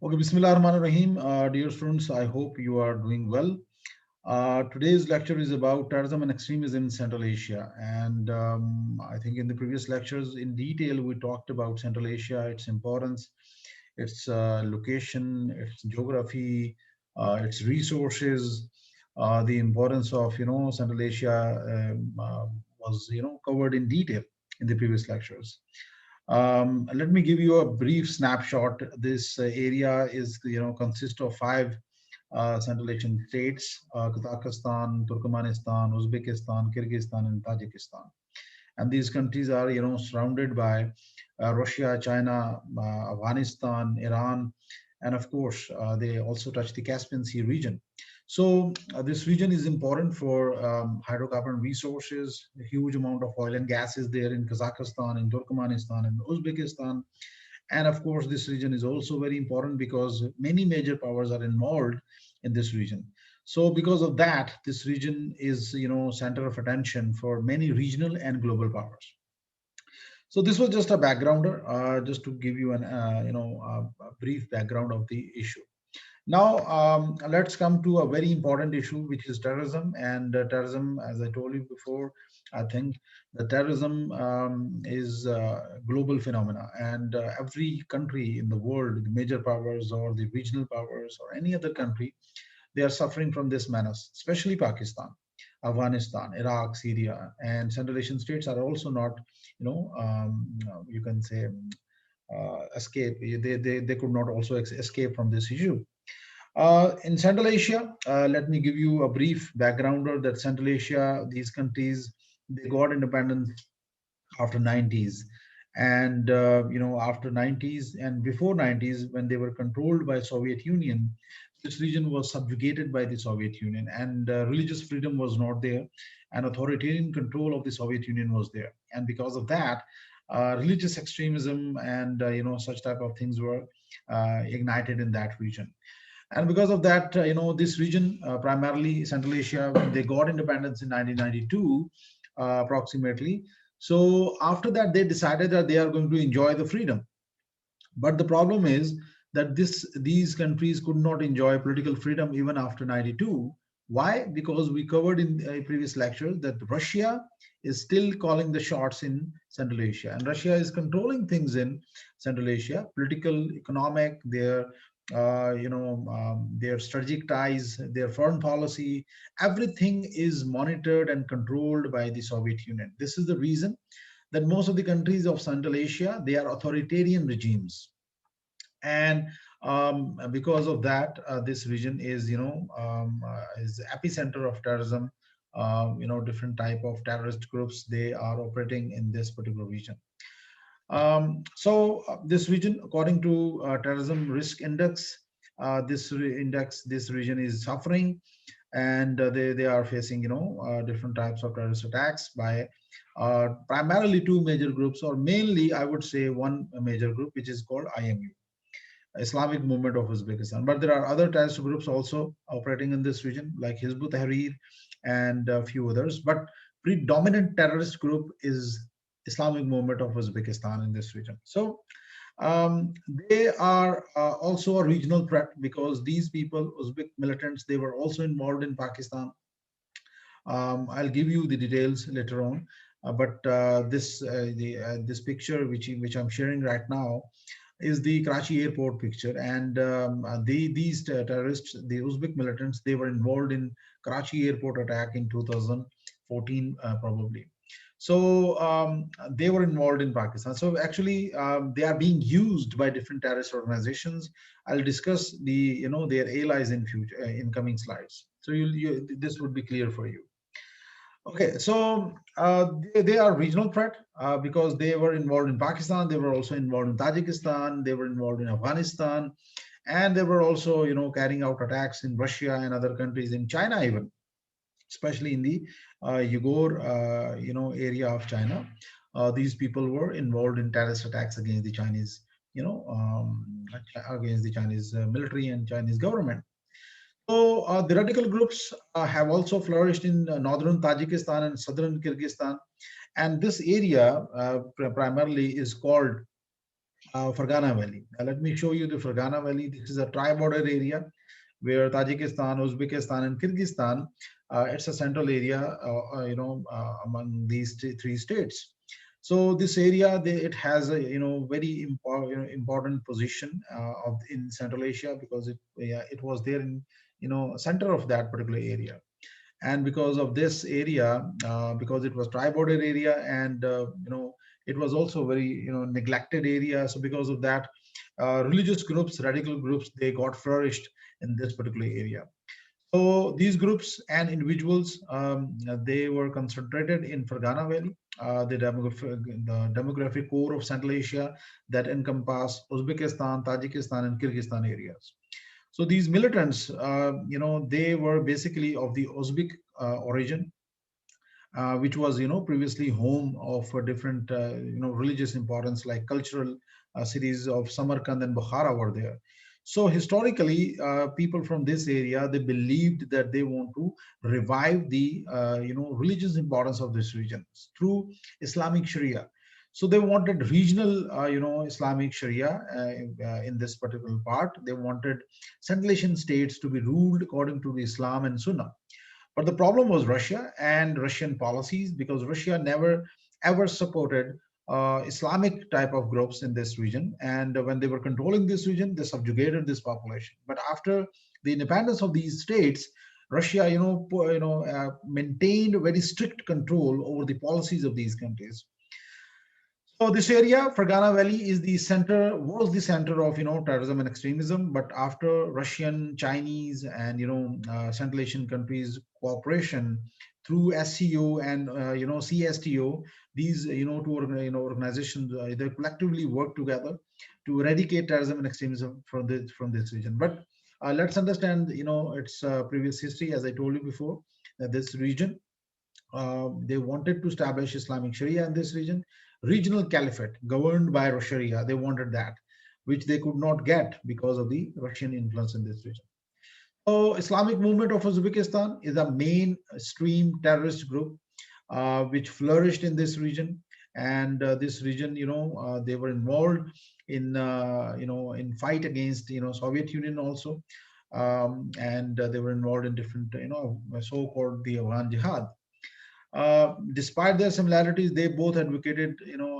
Okay, Bismillah Rahman Rahim. Dear students, I hope you are doing well. Today's lecture is about terrorism and extremism in Central Asia. And I think in the previous lectures, in detail, we talked about Central Asia, its importance, its location, its geography, its resources, the importance of, Central Asia was, covered in detail in the previous lectures. Let me give you a brief snapshot. This area is, consists of five Central Asian states: Kazakhstan, Turkmenistan, Uzbekistan, Kyrgyzstan, and Tajikistan. And these countries are, surrounded by Russia, China, Afghanistan, Iran, and of course, they also touch the Caspian Sea region. So this region is important for hydrocarbon resources. A huge amount of oil and gas is there in Kazakhstan, in Turkmenistan, and Uzbekistan. And of course, this region is also very important because many major powers are involved in this region. So because of that, this region is, center of attention for many regional and global powers. So this was just a backgrounder, just to give you a brief background of the issue. Now, let's come to a very important issue, which is terrorism. And terrorism, as I told you before, I think the terrorism is a global phenomena, and every country in the world, the major powers or the regional powers or any other country, they are suffering from this menace, especially Pakistan, Afghanistan, Iraq, Syria, and Central Asian states are also not, you can say, escape. They could not also escape from this issue. In Central Asia, let me give you a brief backgrounder that Central Asia, these countries, they got independence after 90s. And, after 90s and before 90s, when they were controlled by Soviet Union, this region was subjugated by the Soviet Union, and religious freedom was not there, and authoritarian control of the Soviet Union was there. And because of that, religious extremism and, such type of things were ignited in that region. And because of that, this region, primarily Central Asia, when they got independence in 1992, approximately. So after that, they decided that they are going to enjoy the freedom. But the problem is that these countries could not enjoy political freedom even after 92. Why? Because we covered in a previous lecture that Russia is still calling the shots in Central Asia, and Russia is controlling things in Central Asia, political, economic, their strategic ties, their foreign policy, everything is monitored and controlled by the Soviet Union. This is the reason that most of the countries of Central Asia, they are authoritarian regimes. And because of that, this region is, is the epicenter of terrorism. Different type of terrorist groups, they are operating in this particular region. This region, according to terrorism risk index, this region is suffering, and they are facing, different types of terrorist attacks by primarily two major groups, or mainly I would say one major group, which is called IMU, Islamic Movement of Uzbekistan. But there are other terrorist groups also operating in this region, like Hizb ut-Tahrir and a few others. But predominant terrorist group is Islamic Movement of Uzbekistan in this region. So they are also a regional threat because these people, Uzbek militants, they were also involved in Pakistan. I'll give you the details later on. This picture which I'm sharing right now is the Karachi airport picture, and these terrorists, the Uzbek militants, they were involved in Karachi airport attack in 2014, probably. So they were involved in Pakistan. So actually, they are being used by different terrorist organizations. I'll discuss their allies in future in coming slides. So this would be clear for you. Okay, so they are regional threat because they were involved in Pakistan. They were also involved in Tajikistan. They were involved in Afghanistan, and they were also, carrying out attacks in Russia and other countries, in China even, especially in the Uyghur, area of China. These people were involved in terrorist attacks against the Chinese, against the Chinese military and Chinese government. So the radical groups have also flourished in northern Tajikistan and southern Kyrgyzstan, and this area primarily is called Fergana Valley. Let me show you the Fergana Valley. This is a tri-border area where Tajikistan, Uzbekistan, and Kyrgyzstan. It's a central area, among these three states. So this area, it has a very important position in Central Asia, because it was there in center of that particular area. And because of this area, because it was tri-border area, and it was also very neglected area. So because of that, religious groups, radical groups, they got flourished in this particular area. So these groups and individuals, they were concentrated in Fergana Valley, the demographic core of Central Asia, that encompass Uzbekistan, Tajikistan, and Kyrgyzstan areas. So these militants, they were basically of the Uzbek origin, which was previously home of different religious importance, like cultural cities of Samarkand and Bukhara were there. So historically, people from this area, they believed that they want to revive the religious importance of this region through Islamic Sharia. So they wanted regional Islamic Sharia in this particular part. They wanted Central Asian states to be ruled according to the Islam and Sunnah. But the problem was Russia and Russian policies, because Russia never ever supported Islamic type of groups in this region. And when they were controlling this region, they subjugated this population. But after the independence of these states, Russia, maintained very strict control over the policies of these countries. So this area, Fergana Valley, was the center of terrorism and extremism. But after Russian, Chinese, and Central Asian countries cooperation through SCO and CSTO, these organizations, they collectively work together to eradicate terrorism and extremism from this region. But let's understand its previous history. As I told you before, that this region, they wanted to establish Islamic Sharia in this region, regional caliphate governed by Sharia. They wanted that, which they could not get because of the Russian influence in this region. So, Islamic Movement of Uzbekistan is a mainstream terrorist group which flourished in this region. And this region, they were involved in fight against Soviet Union also, and they were involved in different so-called the Afghan Jihad. Despite their similarities, they both advocated,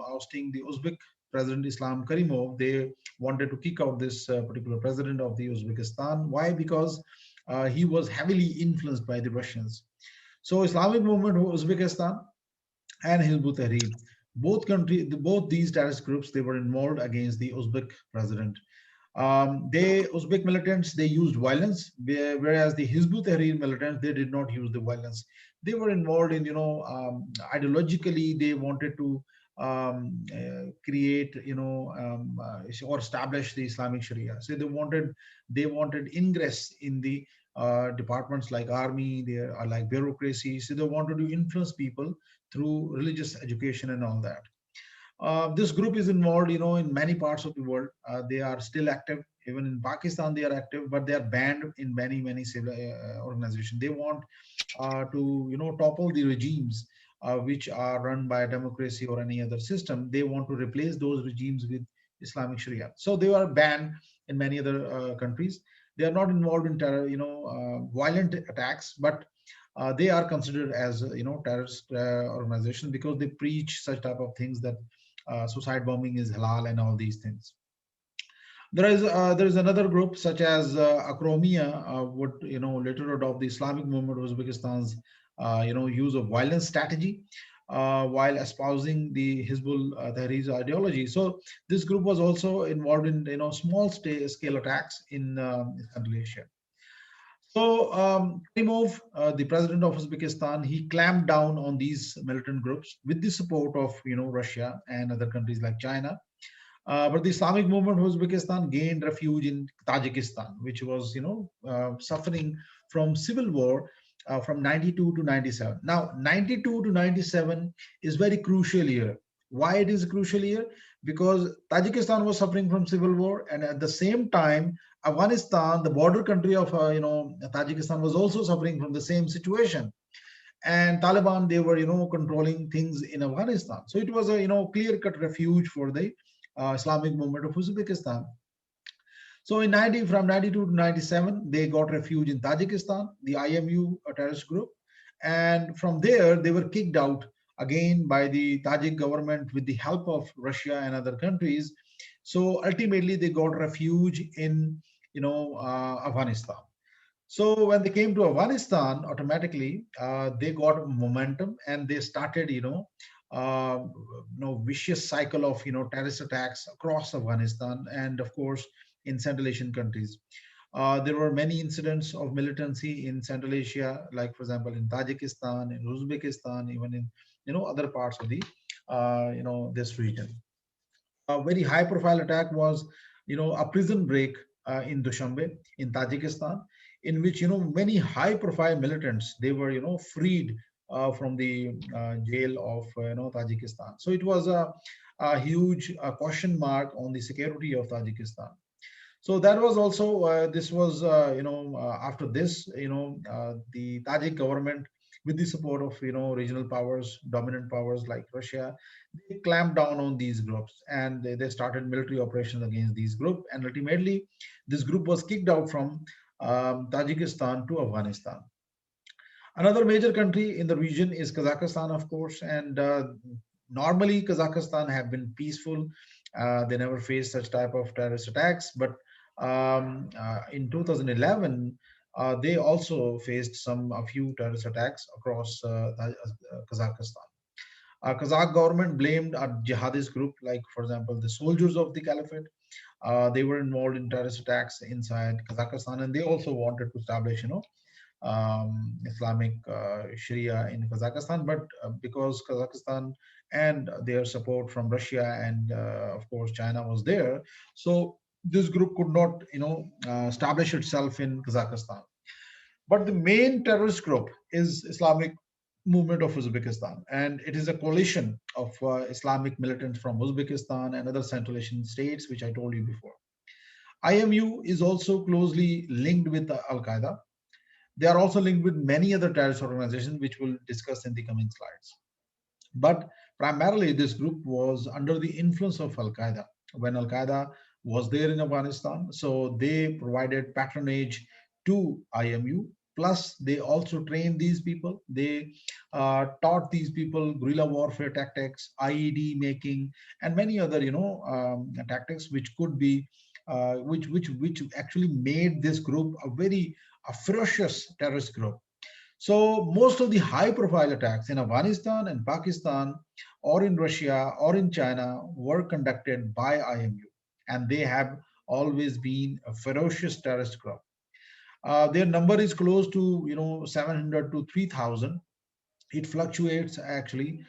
ousting the Uzbek president Islam Karimov. They wanted to kick out this particular president of the Uzbekistan. Why? Because he was heavily influenced by the Russians. So Islamic Movement of Uzbekistan and Hizb ut-Tahrir, both these terrorist groups, they were involved against the Uzbek president. Uzbek militants, they used violence, whereas the Hizb ut-Tahrir militants, they did not use the violence. They were involved in ideologically, they wanted to create or establish the Islamic Sharia. So they wanted ingress in the departments like army, they are like bureaucracy. So they wanted to influence people through religious education and all that. This group is involved, in many parts of the world. They are still active. Even in Pakistan, they are active, but they are banned in many civil organizations. They want to, topple the regimes which are run by democracy or any other system. They want to replace those regimes with Islamic Sharia. So they are banned in many other countries. They are not involved in violent attacks, but they are considered as terrorist organizations, because they preach such type of things that suicide bombing is halal and all these things. There is another group such as Akromia would later adopt the Islamic movement of Uzbekistan's use of violence strategy while espousing the Hizbul Tahrir's ideology. So this group was also involved in small scale attacks in Central Asia. So Karimov, the president of Uzbekistan, he clamped down on these militant groups with the support of Russia and other countries like China. But the Islamic movement of Uzbekistan gained refuge in Tajikistan, which was suffering from civil war from 92 to 97. Now 92 to 97 is very crucial year. Why it is a crucial year? Because Tajikistan was suffering from civil war, and at the same time, Afghanistan, the border country of Tajikistan, was also suffering from the same situation. And Taliban, they were controlling things in Afghanistan. So it was a clear-cut refuge for the Islamic movement of Uzbekistan. So in 90, from 92 to 97, they got refuge in Tajikistan, the IMU, a terrorist group. And from there, they were kicked out again by the Tajik government with the help of Russia and other countries. So ultimately, they got refuge in, Afghanistan. So when they came to Afghanistan, automatically they got momentum and they started, vicious cycle of terrorist attacks across Afghanistan and of course in Central Asian countries. There were many incidents of militancy in Central Asia, like for example in Tajikistan, in Uzbekistan, even in other parts of the this region. A very high profile attack was a prison break in Dushanbe in Tajikistan, in which many high profile militants, they were freed from the jail of Tajikistan. So it was a huge question mark on the security of Tajikistan. So that was also this was after this the Tajik government, with the support of regional powers, dominant powers like Russia, they clamped down on these groups and they started military operations against these groups, and ultimately this group was kicked out from Tajikistan to Afghanistan. Another major country in the region is Kazakhstan, of course, and normally Kazakhstan have been peaceful. They never faced such type of terrorist attacks, but in 2011, they also faced a few terrorist attacks across Kazakhstan. Kazakh government blamed a jihadist group, like for example the soldiers of the caliphate. They were involved in terrorist attacks inside Kazakhstan, and they also wanted to establish, Islamic Sharia in Kazakhstan. But because Kazakhstan and their support from Russia and of course China was there, so this group could not, establish itself in Kazakhstan. But the main terrorist group is Islamic Movement of Uzbekistan, and it is a coalition of Islamic militants from Uzbekistan and other Central Asian states, which I told you before. IMU is also closely linked with Al Qaeda. They are also linked with many other terrorist organizations, which we'll discuss in the coming slides. But primarily, this group was under the influence of Al Qaeda when Al Qaeda was there in Afghanistan. So they provided patronage to IMU. Plus, they also trained these people. They taught these people guerrilla warfare tactics, IED making, and many other, tactics which could be, which actually made this group a ferocious terrorist group. So most of the high profile attacks in Afghanistan and Pakistan or in Russia or in China were conducted by IMU, and they have always been a ferocious terrorist group. Their number is close to 700 to 3,000. It fluctuates actually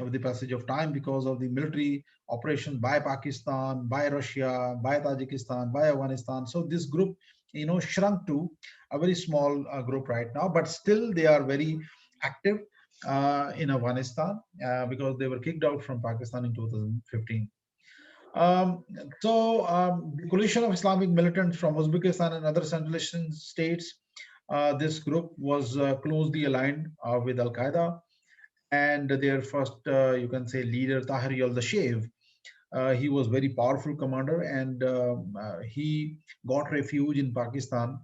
with the passage of time because of the military operations by Pakistan, by Russia, by Tajikistan, by Afghanistan. So this group, shrunk to a very small group right now, but still they are very active in Afghanistan because they were kicked out from Pakistan in 2015. Um, the coalition of Islamic militants from Uzbekistan and other Central Asian states, this group was closely aligned with Al Qaeda, and their first, you can say, leader Tahrir al-Dashev. He was very powerful commander, and he got refuge in Pakistan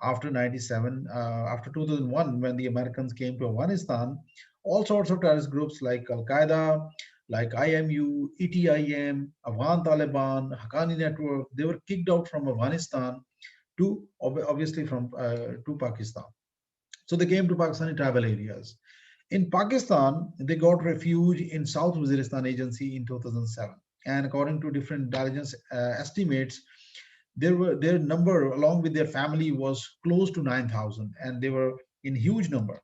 after 97, after 2001, when the Americans came to Afghanistan. All sorts of terrorist groups like Al Qaeda, like IMU, ETIM, Afghan Taliban, Haqqani Network, they were kicked out from Afghanistan to obviously from to Pakistan. So they came to Pakistani tribal areas. In Pakistan, they got refuge in South Waziristan Agency in 2007. And according to different intelligence estimates, their number along with their family was close to 9,000, and they were in huge number.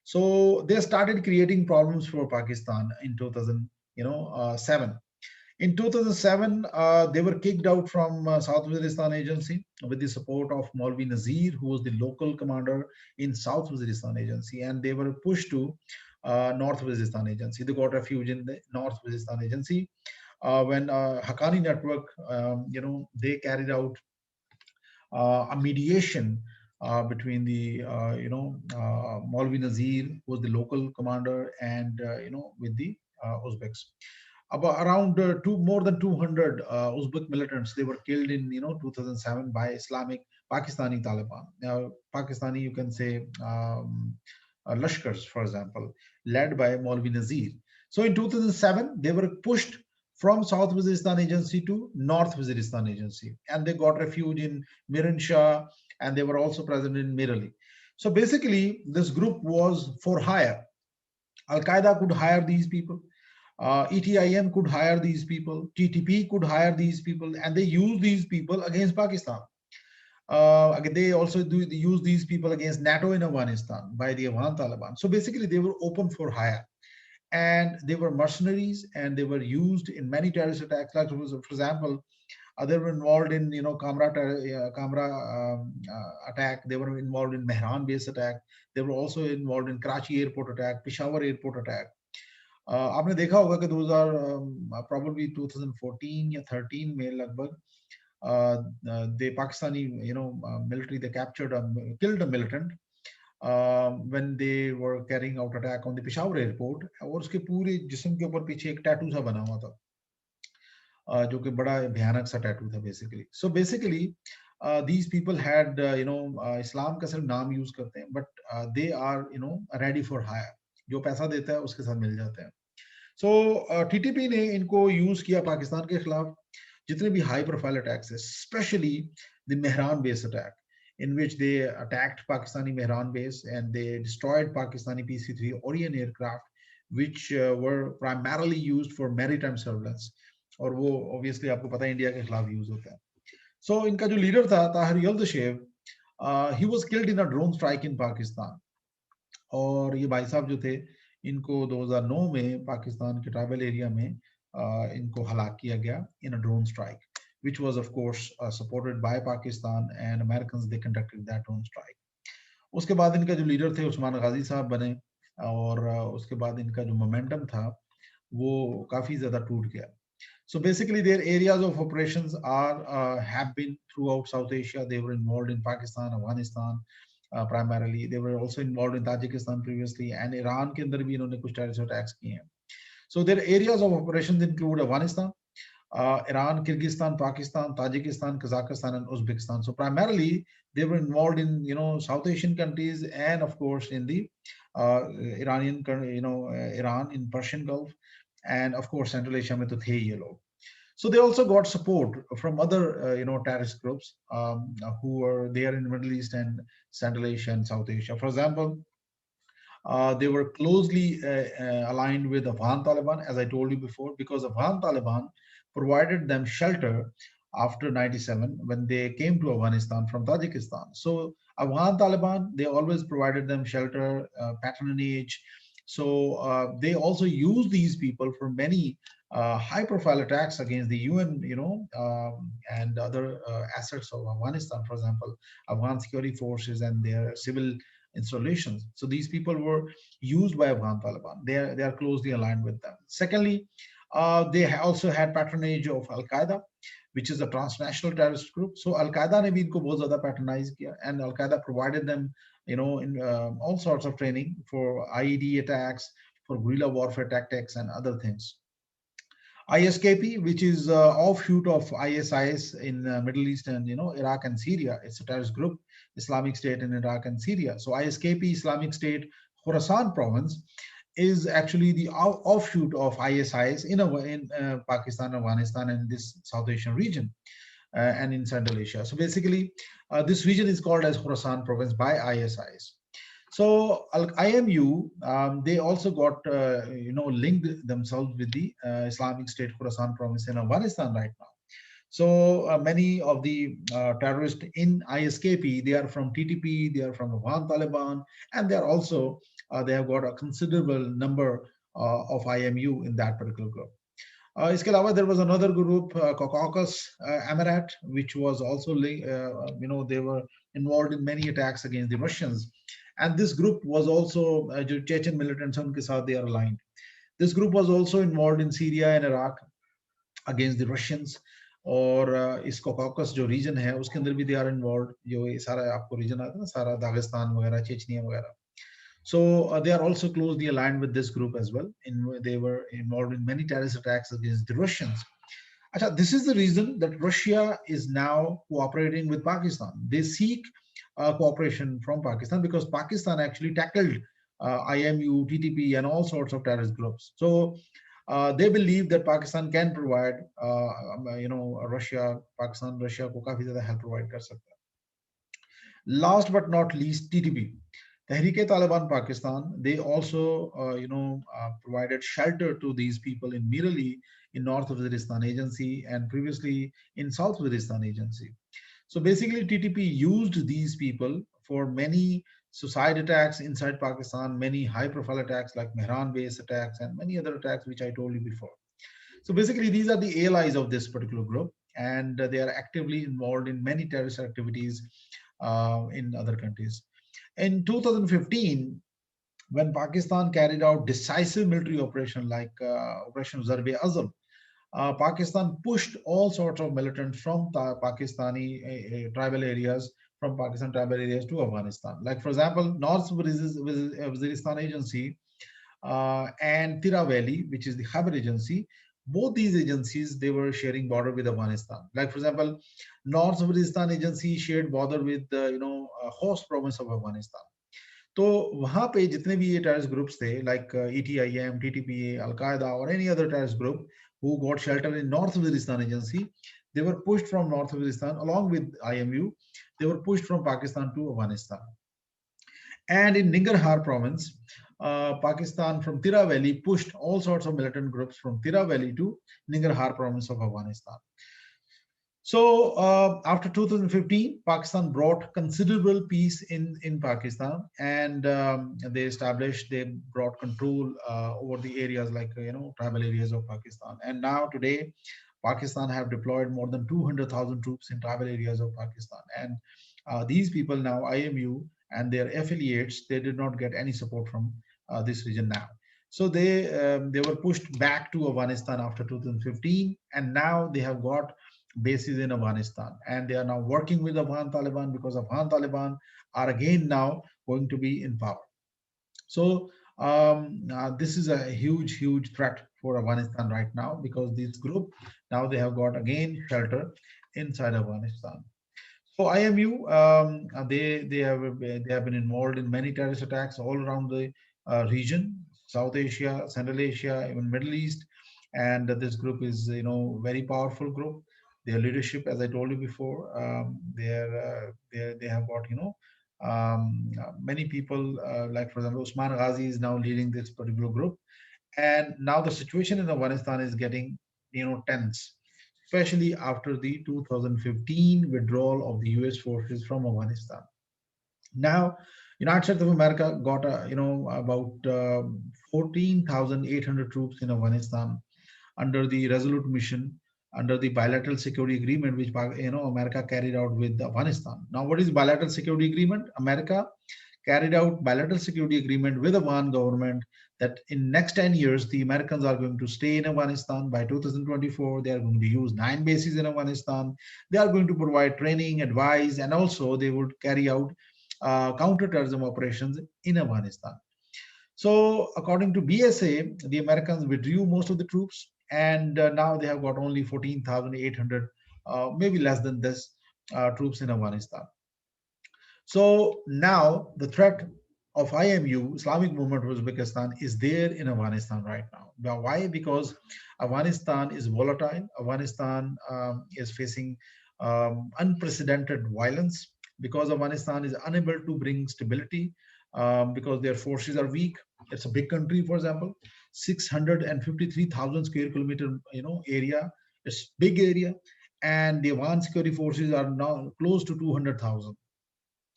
So they started creating problems for Pakistan in 2007. In 2007, they were kicked out from South Waziristan Agency with the support of Maulvi Nazir, who was the local commander in South Waziristan Agency, and they were pushed to North Waziristan Agency. They got refuge in the North Waziristan Agency when Haqqani Network, they carried out a mediation between the Maulvi Nazir, who was the local commander, and with the Uzbeks. about around more than 200 Uzbek militants, they were killed in 2007 by Islamic Pakistani Taliban. Now Pakistani, you can say, Lashkars, for example, led by Maulvi Nazir. So in 2007 they were pushed from South Waziristan Agency to North Waziristan Agency, and they got refuge in Miran Shah, and they were also present in Mirali. So basically this group was for hire. Al Qaeda could hire these people, ETIM could hire these people, TTP could hire these people, and they use these people against Pakistan. They also use these people against NATO in Afghanistan by the Afghan Taliban. So basically, they were open for hire, and they were mercenaries, and they were used in many terrorist attacks. Like, for example, they were involved in Kamra attack. They were involved in Mehran base attack. They were also involved in Karachi airport attack, Peshawar airport attack. आपने देखा होगा कि 2000 probably 2014 या 13 में लगभग the Pakistani military, they captured killed a militant when they were carrying out attack on the Peshawar airport, और उसके पूरे जिस्म के ऊपर पीछे एक टैटू सा बना हुआ था, जो कि बड़ा भयानक सा टैटू था basically. So basically these people had इस्लाम का सिर्फ नाम यूज करते हैं, but they are ready for hire. जो पैसा देता है उसके साथ मिल जाते हैं. So TTP ने इनको यूज किया पाकिस्तान के खिलाफ. जितने भी high profile attacks, especially the Mehran base attack, in which they attacked Pakistani Mehran base and they destroyed Pakistani PC-3 Orion aircraft, which were primarily used for maritime surveillance. और वो obviously आपको पता है इंडिया के खिलाफ use होता है. So इनका जो लीडर था Tahir यल्दशेव, he was killed in a drone strike in Pakistan. और ये भाई साहब जो थे, इनको 2009 में पाकिस्तान के ट्राइबल एरिया में इनको हलाक किया गया in a drone strike, which was of course supported by Pakistan, and Americans, they conducted that drone strike. उसके बाद इनका जो लीडर थे उस्मान गाजी साहब बने, और उसके बाद इनका जो मोमेंटम था वो काफी ज्यादा टूट गया. So basically their areas of operations are have been throughout South Asia. They were involved in Pakistan, Afghanistan primarily. They were also involved in Tajikistan previously, and Iran के अंदर भी इन्होंने कुछ terrorist attacks किए हैं. So their areas of operations include Afghanistan, Iran, Kyrgyzstan, Pakistan, Tajikistan, Kazakhstan, and Uzbekistan. So primarily they were involved in South Asian countries, and of course in the Iranian Iran in Persian Gulf, and of course Central Asia में तो थे ये लोग. So they also got support from other terrorist groups who were there in the Middle East and Central Asia and South Asia. For example, they were closely aligned with Afghan Taliban, as I told you before, because Afghan Taliban provided them shelter after 97 when they came to Afghanistan from Tajikistan. So Afghan Taliban, they always provided them shelter, patronage. So they also used these people for many high-profile attacks against the UN, and other assets of Afghanistan. For example, Afghan security forces and their civil installations. So these people were used by Afghan Taliban. They are closely aligned with them. Secondly, they also had patronage of Al Qaeda, which is a transnational terrorist group. So Al Qaeda ने भी इनको बहुत ज़्यादा patronize किया, and Al Qaeda provided them, in all sorts of training for IED attacks, for guerrilla warfare tactics, and other things. ISKP, which is offshoot of ISIS in Middle East and Iraq and Syria. It's a terrorist group, Islamic State in Iraq and Syria. So ISKP, Islamic State, Khorasan province, is actually the offshoot of ISIS in Pakistan, Afghanistan, and this South Asian region, and in Central Asia. So basically, this region is called as Khorasan province by ISIS. So IMU, they also got linked themselves with the Islamic State Khorasan province in Afghanistan right now. So many of the terrorists in ISKP, they are from TTP, they are from Afghan Taliban, and they are also they have got a considerable number of IMU in that particular group. इसके अलावा there was another group, Caucasus Emirate, which was also they were involved in many attacks against the Russians, and this group was also जो Chechen militants हैं उनके साथ they are aligned. This group was also involved in Syria and Iraq against the Russians, और इस Caucasus जो region है उसके अंदर भी they are involved. जो ये सारा आपको region आता है ना, सारा दागिस्तान वगैरह, चेचनिया वगैरह. So they are also closely aligned with this group as well. They were involved in many terrorist attacks against the Russians. Acha, this is the reason that Russia is now cooperating with Pakistan. They seek cooperation from Pakistan because Pakistan actually tackled IMU, TTP, and all sorts of terrorist groups. So they believe that Pakistan can provide, Russia, Pakistan, Russia को काफी ज़्यादा help provide कर सकता है. Last but not least, TTP. Tehreek-e-Taliban Pakistan, they also, provided shelter to these people in Mirali, in North Waziristan Agency, and previously in South Waziristan Agency. So basically, TTP used these people for many suicide attacks inside Pakistan, many high-profile attacks like Mehran-based attacks, and many other attacks which I told you before. So basically, these are the allies of this particular group, and they are actively involved in many terrorist activities in other countries. In 2015, when Pakistan carried out decisive military operation like Operation Zarb-e-Azam, Pakistan pushed all sorts of militants from Pakistani tribal areas, from Pakistan tribal areas to Afghanistan. Like, for example, North Waziristan Agency and Tira Valley, which is the Khyber Agency, both these agencies, they were sharing border with Afghanistan. Like, for example, North Waziristan Agency shared border with the host province of Afghanistan. तो वहां पे जितने भी ये terrorist groups थे like ETIM, TTP, Al-Qaeda or any other terrorist group who got shelter in North Waziristan Agency, they were pushed from North Waziristan along with IMU. They were pushed from Pakistan to Afghanistan. And in Nangarhar province, Pakistan from Tira Valley pushed all sorts of militant groups from Tira Valley to Nangarhar province of Afghanistan. So after 2015, Pakistan brought considerable peace in Pakistan, and they brought control over the areas like tribal areas of Pakistan. And now today, Pakistan have deployed more than 200,000 troops in tribal areas of Pakistan. And these people now, IMU and their affiliates, they did not get any support from this region now. So they were pushed back to Afghanistan after 2015, and now they have got bases in Afghanistan, and they are now working with Afghan Taliban because Afghan Taliban are again now going to be in power. So this is a huge threat for Afghanistan right now, because this group now they have got again shelter inside Afghanistan. So IMU, they have been involved in many terrorist attacks all around the region, South Asia, Central Asia, even Middle East, and this group is very powerful group. Their leadership, as I told you before, they have got many people like, for example, Usman Ghazi is now leading this particular group, and now the situation in Afghanistan is getting tense, especially after the 2015 withdrawal of the US forces from Afghanistan. Now, United States of America got about 14,800 troops in Afghanistan under the Resolute mission, under the bilateral security agreement which America carried out with Afghanistan. Now, what is bilateral security agreement? America carried out bilateral security agreement with the Afghan government that in next 10 years, the Americans are going to stay in Afghanistan. By 2024, they are going to use 9 bases in Afghanistan. They are going to provide training, advice, and also they would carry out counterterrorism operations in Afghanistan. So according to BSA, the Americans withdrew most of the troops, and now they have got only 14,800, maybe less than this, troops in Afghanistan. So now the threat of IMU, Islamic Movement of Uzbekistan, is there in Afghanistan right now. Now, why? Because Afghanistan is volatile. Afghanistan is facing unprecedented violence, because Afghanistan is unable to bring stability, because their forces are weak. It's a big country, for example, 653,000 square kilometer area. It's big area, and the Afghan security forces are now close to 200,000.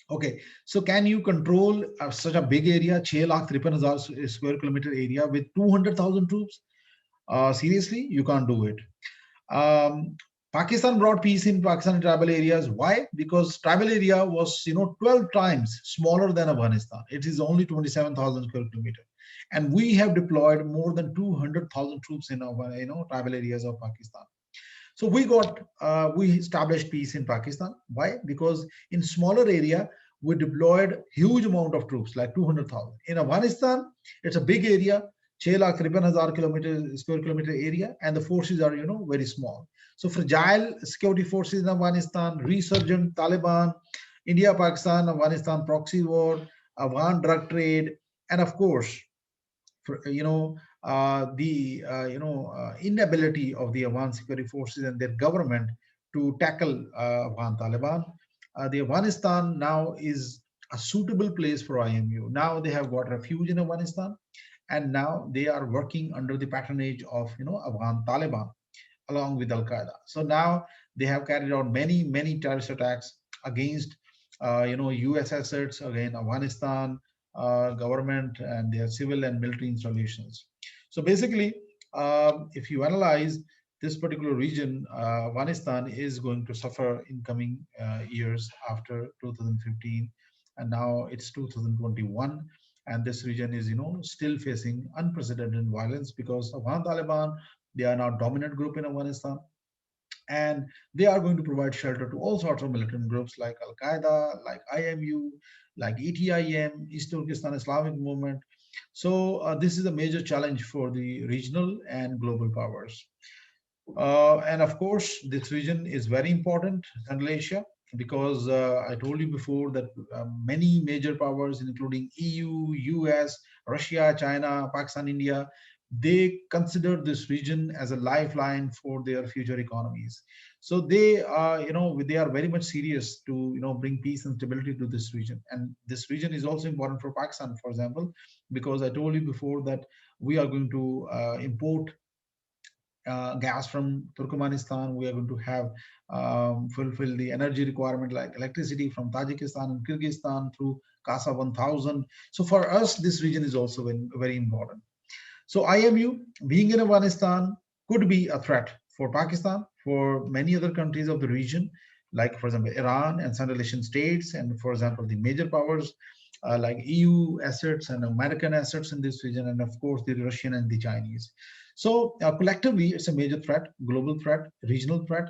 Okay, so can you control such a big area, 6,53,000 square kilometer area with 200,000 troops? Seriously, you can't do it. Pakistan brought peace in Pakistan tribal areas. Why? Because tribal area was 12 times smaller than Afghanistan. It is only 27,000 square kilometer, and we have deployed more than 200,000 troops in our tribal areas of Pakistan. So we established peace in Pakistan. Why? Because in smaller area we deployed huge amount of troops, like 200,000. In Afghanistan, it's a big area, 6 lakh 53,000 square kilometer area, and the forces are, very small. So fragile security forces in Afghanistan, resurgent Taliban, India, Pakistan, Afghanistan proxy war, Afghan drug trade, and of course, for, the inability of the Afghan security forces and their government to tackle Afghan Taliban. The Afghanistan now is a suitable place for IMU. Now they have got refuge in Afghanistan, and now they are working under the patronage of Afghan Taliban along with Al Qaeda. So now they have carried out many terrorist attacks against U.S. assets, against Afghanistan government and their civil and military installations. So basically, if you analyze this particular region, Afghanistan is going to suffer in coming years after 2015, and now it's 2021, and this region is still facing unprecedented violence because Afghan Taliban, they are now dominant group in Afghanistan, and they are going to provide shelter to all sorts of militant groups like Al Qaeda, like IMU, like ETIM, East Turkestan Islamic Movement. So this is a major challenge for the regional and global powers. And of course, this region is very important, Central Asia, because I told you before that many major powers, including EU, US, Russia, China, Pakistan, India, they consider this region as a lifeline for their future economies. So they are, they are very much serious to, bring peace and stability to this region. And this region is also important for Pakistan, for example, because I told you before that we are going to import gas from Turkmenistan. We are going to have fulfill the energy requirement like electricity from Tajikistan and Kyrgyzstan through Casa 1000. So for us, this region is also very important. So IMU being in Afghanistan could be a threat for Pakistan, for many other countries of the region, like for example Iran and Central Asian states, and for example the major powers like EU assets and American assets in this region, and of course the Russian and the Chinese. So collectively, it's a major threat, global threat, regional threat,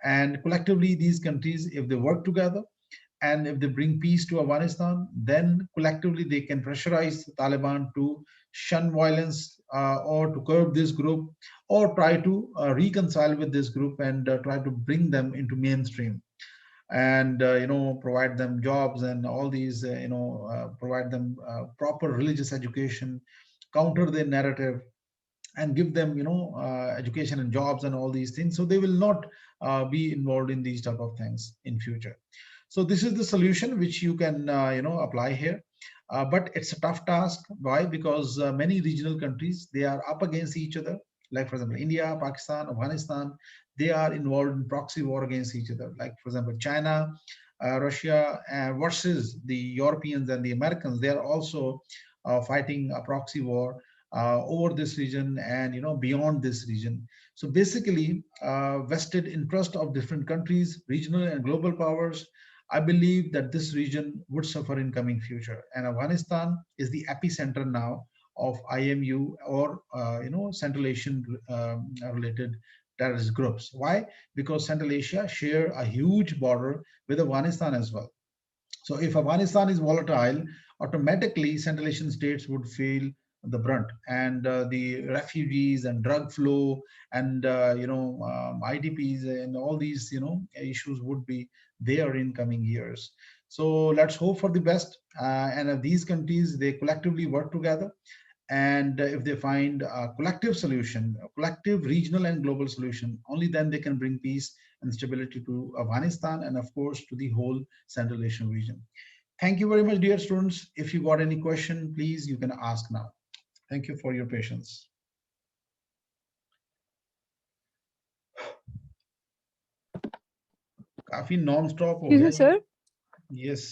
and collectively these countries, if they work together, and if they bring peace to Afghanistan, then collectively they can pressurize the Taliban to shun violence or to curb this group, or try to reconcile with this group and try to bring them into mainstream, and provide them jobs and all these, provide them proper religious education, counter their narrative, and give them education and jobs and all these things, so they will not be involved in these type of things in future. So this is the solution which you can apply here, but it's a tough task. Why? Because many regional countries, they are up against each other, like for example India, Pakistan, Afghanistan, they are involved in proxy war against each other, like for example China, Russia versus the Europeans and the Americans. They are also fighting a proxy war over this region and beyond this region. So basically, vested interest of different countries, regional and global powers. I believe that this region would suffer in coming future, and Afghanistan is the epicenter now of IMU or Central Asian related terrorist groups. Why? Because Central Asia share a huge border with Afghanistan as well. So if Afghanistan is volatile, automatically Central Asian states would feel the brunt, and the refugees and drug flow and IDPs and all these issues would be there in coming years. So let's hope for the best, and if these countries, they collectively work together, and if they find a collective solution, a collective regional and global solution, only then they can bring peace and stability to Afghanistan and of course to the whole Central Asian region. Thank you very much, dear students. If you got any question, please you can ask now. Thank you for your patience. काफी non stop हो Excuse गया me, ये. sir. Yes.